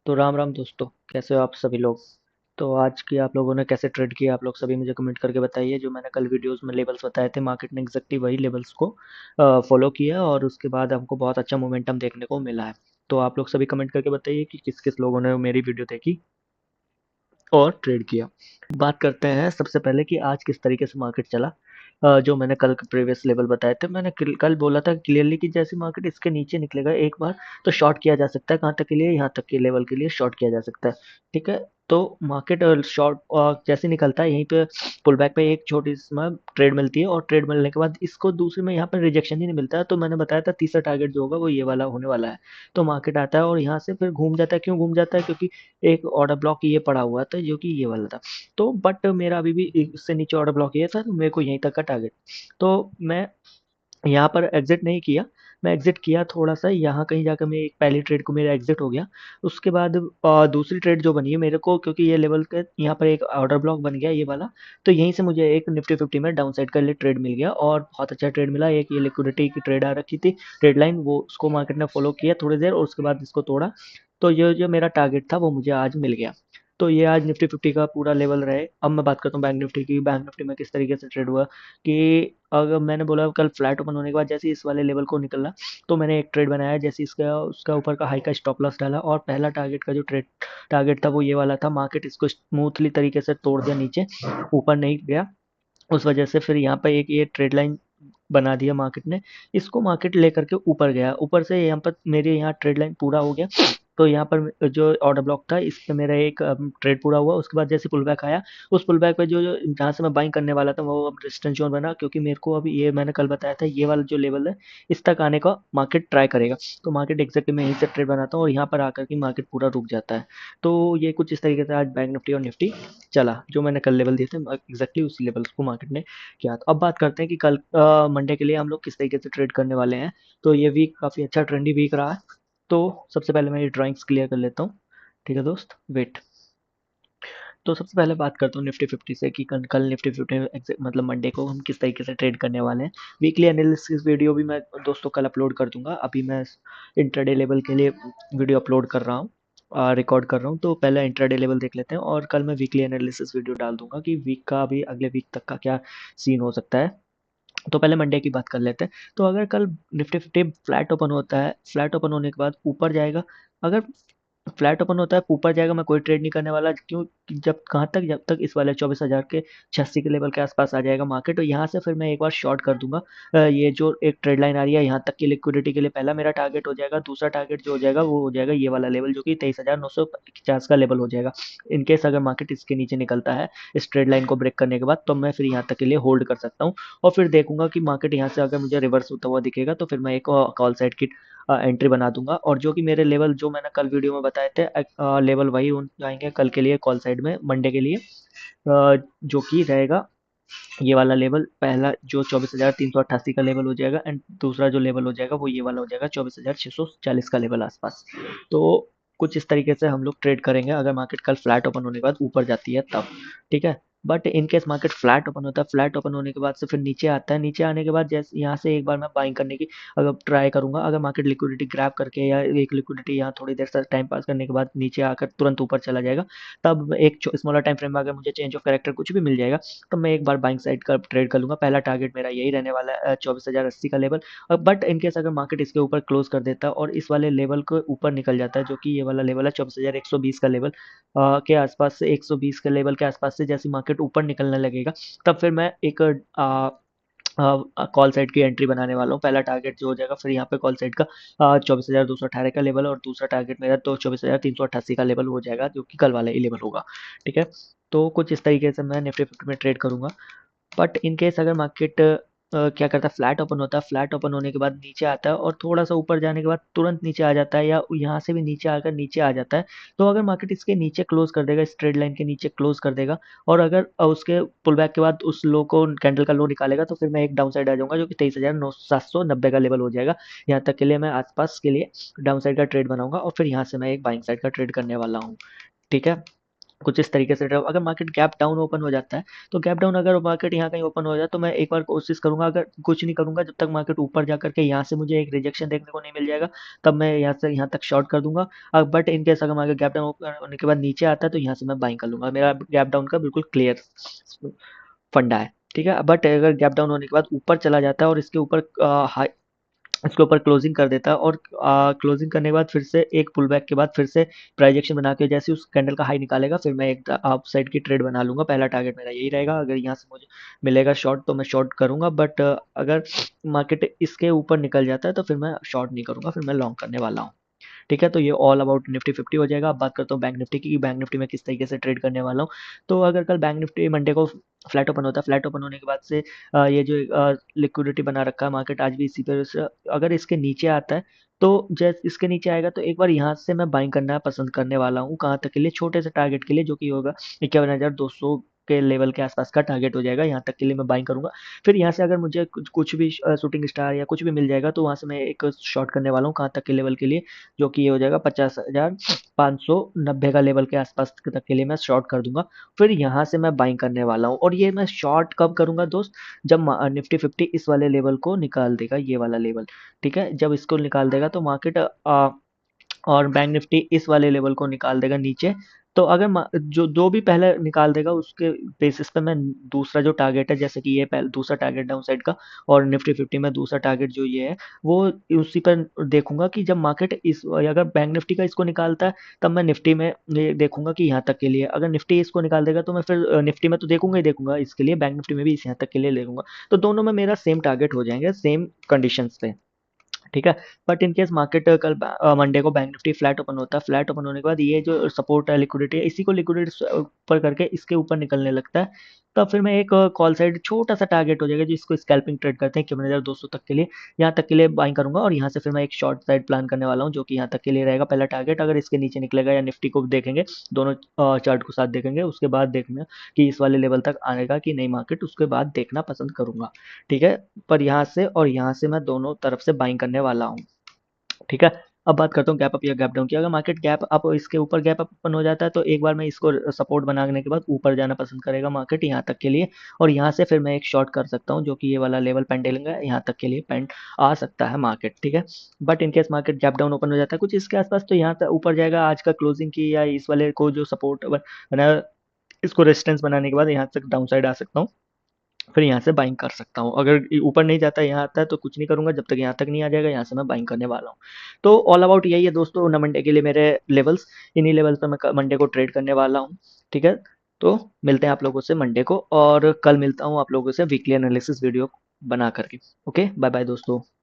तो राम राम दोस्तों, कैसे हो आप सभी लोग। तो आज की आप लोगों ने कैसे ट्रेड किया, आप लोग सभी मुझे कमेंट करके बताइए। जो मैंने कल वीडियोस में लेवल्स बताए थे, मार्केट ने एग्जैक्टली वही लेवल्स को फॉलो किया और उसके बाद हमको बहुत अच्छा मोमेंटम देखने को मिला है। तो आप लोग सभी कमेंट करके बताइए कि किस किस लोगों ने मेरी वीडियो देखी और ट्रेड किया। बात करते हैं सबसे पहले कि आज किस तरीके से मार्केट चला। जो मैंने कल के प्रीवियस लेवल बताए थे, मैंने कल बोला था क्लियरली कि जैसे मार्केट इसके नीचे निकलेगा एक बार तो शॉर्ट किया जा सकता है। कहाँ तक के लिए? यहाँ तक के लेवल के लिए शॉर्ट किया जा सकता है। ठीक है। तो मार्केट शॉर्ट जैसे निकलता है यहीं पे पुल बैक पे एक छोटी सी ट्रेड मिलती है और ट्रेड मिलने के बाद इसको दूसरी में यहाँ पर रिजेक्शन ही नहीं मिलता है। तो मैंने बताया था तीसरा टारगेट जो होगा वो ये वाला होने वाला है। तो मार्केट आता है और यहाँ से फिर घूम जाता है। क्यों घूम जाता है? क्योंकि एक ऑर्डर ब्लॉक ये पड़ा हुआ था जो कि ये वाला था। तो बट मेरा अभी भी इससे नीचे ऑर्डर ब्लॉक ये था, तो मेरे को यहीं तक का टारगेट। तो मैं यहाँ पर एग्जिट नहीं किया। मैं एग्जिट किया थोड़ा सा यहाँ कहीं जाकर, मैं एक पहली ट्रेड को मेरा एग्जिट हो गया। उसके बाद दूसरी ट्रेड जो बनी है मेरे को, क्योंकि ये लेवल के यहाँ पर एक ऑर्डर ब्लॉक बन गया ये वाला। तो यहीं से मुझे एक निफ्टी 50 में डाउन साइड का लिए ट्रेड मिल गया और बहुत अच्छा ट्रेड मिला। एक ये लिक्विडिटी की ट्रेड आ रखी थी, ट्रेड लाइन, वो उसको मार्केट ने फॉलो किया थोड़ी देर और उसके बाद इसको तोड़ा। तो ये जो मेरा टारगेट था वो मुझे आज मिल गया। तो ये आज निफ्टी 50 का पूरा लेवल रहे। अब मैं बात करता हूँ बैंक निफ्टी की। बैंक निफ्टी में किस तरीके से ट्रेड हुआ कि अगर मैंने बोला कल फ्लैट ओपन होने के बाद जैसे इस वाले लेवल को निकला, तो मैंने एक ट्रेड बनाया। जैसे इसका उसका ऊपर का हाई का स्टॉप लॉस डाला और पहला टारगेट का जो ट्रेड टारगेट था वो ये वाला था। मार्केट इसको स्मूथली तरीके से तोड़ दिया नीचे, ऊपर नहीं गया। उस वजह से फिर यहाँ पे एक ये ट्रेड लाइन बना दिया मार्केट ने। इसको मार्केट लेकर के ऊपर गया, ऊपर से यहाँ पर मेरे यहाँ ट्रेड लाइन पूरा हो गया। तो यहाँ पर जो ऑर्डर ब्लॉक था इस पे मेरा एक ट्रेड पूरा हुआ। उसके बाद जैसे पुल बैक आया, उस पुल बैक पे जो जो जहाँ से मैं बाइंग करने वाला था वो अब रेजिस्टेंस जोन बना, क्योंकि मेरे को अभी ये मैंने कल बताया था ये वाला जो लेवल है इस तक आने का मार्केट ट्राई करेगा। तो मार्केट एग्जैक्टली मैं यहीं से ट्रेड बनाता हूँ और यहाँ पर आकर के मार्केट पूरा रुक जाता है। तो ये कुछ इस तरीके से आज बैंक निफ्टी और निफ्टी चला। जो मैंने कल लेवल दिए थे एग्जैक्टली उसी लेवल को मार्केट ने किया। तो अब बात करते हैं कि कल मंडे के लिए हम लोग किस तरीके से ट्रेड करने वाले हैं। तो ये वीक काफ़ी अच्छा ट्रेंडी वीक रहा है। तो सबसे पहले मैं ये ड्राइंग्स क्लियर कर लेता हूँ। ठीक है दोस्त, वेट। तो सबसे पहले बात करता हूँ निफ्टी 50 से कि कल निफ्टी 50 मतलब मंडे को हम किस तरीके से ट्रेड करने वाले हैं। वीकली एनालिसिस वीडियो भी मैं दोस्तों कल अपलोड कर दूंगा। अभी मैं इंट्राडे लेवल के लिए वीडियो अपलोड कर रहा हूँ, रिकॉर्ड कर रहा हूँ। तो पहले इंट्राडे लेवल देख लेते हैं और कल मैं वीकली एनालिसिस वीडियो डाल दूंगा कि वीक का अभी अगले वीक तक का क्या सीन हो सकता है। तो पहले मंडे की बात कर लेते हैं। तो अगर कल निफ्टी 50 फ्लैट ओपन होता है, फ्लैट ओपन होने के बाद ऊपर जाएगा। अगर फ्लैट ओपन होता है ऊपर जाएगा, मैं कोई ट्रेड नहीं करने वाला। क्यों? कि जब कहाँ तक, जब तक इस वाले 24,000 के 86 के लेवल के आसपास आ जाएगा मार्केट, तो यहाँ से फिर मैं एक बार शॉर्ट कर दूंगा। ये जो एक ट्रेड लाइन आ रही है यहाँ तक की लिक्विडिटी के लिए पहला मेरा टारगेट हो जाएगा। दूसरा टारगेट जो हो जाएगा वो हो जाएगा ये वाला लेवल जो कि 23,950 का लेवल हो जाएगा। इनकेस अगर मार्केट इसके नीचे निकलता है इस ट्रेड लाइन को ब्रेक करने के बाद, तो मैं फिर यहाँ तक के लिए होल्ड कर सकता हूँ। और फिर देखूंगा कि मार्केट यहाँ से अगर मुझे रिवर्स होता हुआ दिखेगा तो फिर मैं एक कॉल साइड की एंट्री बना दूंगा। और जो कि मेरे लेवल जो मैंने कल वीडियो में बताए थे लेवल वही जाएंगे कल के लिए कॉल साइड में मंडे के लिए। जो कि रहेगा ये वाला लेवल, पहला जो 24,388 का लेवल हो जाएगा एंड दूसरा जो लेवल हो जाएगा वो ये वाला हो जाएगा 24,640 का लेवल आसपास। तो कुछ इस तरीके से हम लोग ट्रेड करेंगे अगर मार्केट कल फ्लैट ओपन होने के बाद ऊपर जाती है तब। ठीक है। But in case market flat open होता है, फ्लैट ओपन होने के बाद से फिर नीचे आता है, नीचे आने के बाद जैसे यहाँ से एक बार मैं बाइंग करने की अगर ट्राई करूंगा, अगर मार्केट लिक्विडिटी ग्रैब करके या एक लिक्विडिटी यहाँ थोड़ी देर से टाइम पास करने के बाद नीचे आकर तुरंत ऊपर चला जाएगा, तब एक स्मॉलर टाइम फ्रेम में अगर मुझे चेंज ऑफ कैरेक्टर कुछ भी मिल जाएगा तो मैं एक बार बाइंग साइड का ट्रेड कर लूंगा। पहला टारगेट मेरा यही रहने वाला है 24,080 का लेवल। बट इनकेस अगर मार्केट इसके ऊपर क्लोज कर देता है और इस वाले लेवल को ऊपर निकल जाता है जो कि ये वाला लेवल है 24,120 का लेवल के आसपास से, 120 के लेवल के आसपास से जैसे मार्केट ऊपर निकलने लगेगा, तब फिर मैं एक कॉल साइड की एंट्री बनाने वाला हूँ। पहला टारगेट जो हो जाएगा फिर यहाँ पे कॉल साइड का 24,218 का लेवल और दूसरा टारगेट मेरा तो 24,388 का लेवल हो जाएगा जो कि कल वाला ही लेवल होगा। ठीक है। तो कुछ इस तरीके से मैं निफ्टी 50 में ट्रेड करूंगा। बट इन केस अगर मार्केट क्या करता है, फ्लैट ओपन होता है, फ्लैट ओपन होने के बाद नीचे आता है और थोड़ा सा ऊपर जाने के बाद तुरंत नीचे आ जाता है या यहाँ से भी नीचे आकर नीचे आ जाता है। तो अगर मार्केट इसके नीचे क्लोज कर देगा, इस ट्रेड लाइन के नीचे क्लोज कर देगा और अगर उसके पुल बैक के बाद उस लो को कैंडल का लो निकालेगा, तो फिर मैं एक डाउन साइड आ जाऊंगा जो कि 23,790 का लेवल हो जाएगा। यहाँ तक के लिए मैं आसपास के लिए डाउन साइड का ट्रेड बनाऊंगा और फिर यहाँ से मैं एक बाइंग साइड का ट्रेड करने वाला हूँ। ठीक है। कुछ इस तरीके से अगर मार्केट गैप डाउन ओपन हो जाता है, तो गैप डाउन अगर मार्केट यहाँ कहीं ओपन हो जाए तो मैं एक बार कोशिश करूंगा, अगर कुछ नहीं करूंगा जब तक मार्केट ऊपर जा करके यहाँ से मुझे एक रिजेक्शन देखने को नहीं मिल जाएगा, तब मैं यहाँ से यहाँ तक शॉर्ट कर दूंगा। बट इन केस अगर मार्केट गैप डाउन ओपन होने के बाद नीचे आता है तो यहाँ से मैं बाइंग कर लूंगा। मेरा गैप डाउन का बिल्कुल क्लियर फंडा है, ठीक है। बट अगर गैप डाउन होने के बाद ऊपर चला जाता है और इसके ऊपर हाई, इसके ऊपर क्लोजिंग कर देता है और क्लोजिंग करने के बाद फिर से एक पुल बैक के बाद फिर से प्राइस एक्शन बना के जैसे उस कैंडल का हाई निकालेगा, फिर मैं एक अप साइड की ट्रेड बना लूंगा। पहला टारगेट मेरा यही रहेगा, अगर यहाँ से मुझे मिलेगा शॉर्ट तो मैं शॉर्ट करूंगा, बट अगर मार्केट इसके ऊपर निकल जाता है तो फिर मैं शॉर्ट नहीं करूंगा, फिर मैं लॉन्ग करने वाला हूँ। ठीक है, तो ये ऑल अबाउट निफ्टी 50 हो जाएगा। अब बात करता हूँ बैंक निफ्टी की, बैंक निफ्टी में किस तरीके से ट्रेड करने वाला हूँ। तो अगर कल बैंक निफ्टी मंडे को फ्लैट ओपन होता है, फ्लैट ओपन होने के बाद से ये जो लिक्विडिटी बना रखा है मार्केट आज भी इसी पर अगर इसके नीचे आता है, तो जैसे इसके नीचे आएगा तो एक बार यहाँ से मैं बाइंग करना पसंद करने वाला हूँ। कहाँ तक के लिए, छोटे से टारगेट के लिए, जो कि होगा 51,200 के लेवल के आसपास का टारगेट हो जाएगा, यहाँ तक के लिए मैं बाइंग करूंगा। फिर यहाँ से अगर मुझे कुछ भी शूटिंग स्टार या कुछ भी मिल जाएगा तो वहाँ से मैं एक शॉर्ट करने वाला हूँ। कहाँ तक के लेवल के लिए, जो कि ये हो जाएगा 50,590 का लेवल के आसपास तक के लिए मैं शॉर्ट कर दूंगा। फिर यहाँ से मैं बाइंग करने वाला हूँ, और ये मैं शॉर्ट कब करूंगा दोस्त, जब निफ्टी 50 इस वाले लेवल को निकाल देगा, ये वाला लेवल। ठीक है, जब इसको निकाल देगा तो मार्केट और बैंक निफ्टी इस वाले लेवल को निकाल देगा नीचे। तो अगर जो जो भी पहले निकाल देगा उसके बेसिस पे मैं दूसरा जो टारगेट है, जैसे कि ये पहले दूसरा टारगेट डाउन साइड का, और निफ्टी 50 में दूसरा टारगेट जो ये है, वो उसी पर देखूंगा कि जब मार्केट इस, अगर बैंक निफ्टी का इसको निकालता है तब मैं निफ्टी में ये देखूंगा कि यहाँ तक के लिए, अगर निफ्टी इसको निकाल देगा तो मैं फिर निफ्टी में तो देखूंगा ही देखूंगा, इसके लिए बैंक निफ्टी में भी इस यहाँ तक के लिए देखूंगा। तो दोनों में मेरा सेम टारगेट हो जाएंगे, सेम कंडीशंस पे। ठीक है। बट इन केस मार्केट कल मंडे को बैंक निफ्टी फ्लैट ओपन होता है, फ्लैट ओपन होने के बाद ये जो सपोर्ट है, लिक्विडिटी है, इसी को लिक्विडिटी ऊपर करके इसके ऊपर निकलने लगता है, तब फिर मैं एक कॉल साइड छोटा सा टारगेट हो जाएगा जिसको स्कैल्पिंग ट्रेड करते हैं 51,200 तक के लिए, यहाँ तक के लिए बाइंग करूंगा। और यहाँ से फिर मैं एक शॉर्ट साइड प्लान करने वाला हूँ, जो कि यहाँ तक के लिए रहेगा पहला टारगेट। अगर इसके नीचे निकलेगा या निफ्टी को देखेंगे, दोनों चार्ट को साथ देखेंगे, उसके बाद देखना कि इस वाले लेवल तक आएगा कि नहीं मार्केट, उसके बाद देखना पसंद करूंगा। ठीक है, पर यहाँ से और यहाँ से मैं दोनों तरफ से बाइंग करने वाला हूँ। ठीक है। अब बात करता हूँ गैप अप या गैप डाउन की। अगर मार्केट गैप अप, इसके ऊपर गैप अप ओपन हो जाता है तो एक बार मैं इसको सपोर्ट बनाने के बाद ऊपर जाना पसंद करेगा मार्केट यहाँ तक के लिए, और यहाँ से फिर मैं एक शॉर्ट कर सकता हूँ, जो कि ये वाला लेवल पेंडेलिंग है, यहाँ तक के लिए पेंड आ सकता है मार्केट। ठीक है। But in case market gap down open हो जाता है कुछ इसके आसपास, तो यहाँ तक ऊपर जाएगा आज का क्लोजिंग की, या इस वाले को जो सपोर्ट बना, इसको रेजिस्टेंस बनाने के बाद यहाँ तक डाउन साइड आ सकता हूँ, फिर यहाँ से बाइंग कर सकता हूँ। अगर ऊपर नहीं जाता यहाँ आता है तो कुछ नहीं करूंगा, जब तक यहाँ तक नहीं आ जाएगा यहाँ से मैं बाइंग करने वाला हूँ। तो ऑल अबाउट यही है दोस्तों, न मंडे के लिए मेरे लेवल्स, इन्हीं लेवल्स पर मैं मंडे को ट्रेड करने वाला हूँ। ठीक है। तो मिलते हैं आप लोगों से मंडे को, और कल मिलता हूँ आप लोगों से वीकली एनालिसिस वीडियो बना करके। ओके, बाय बाय दोस्तों।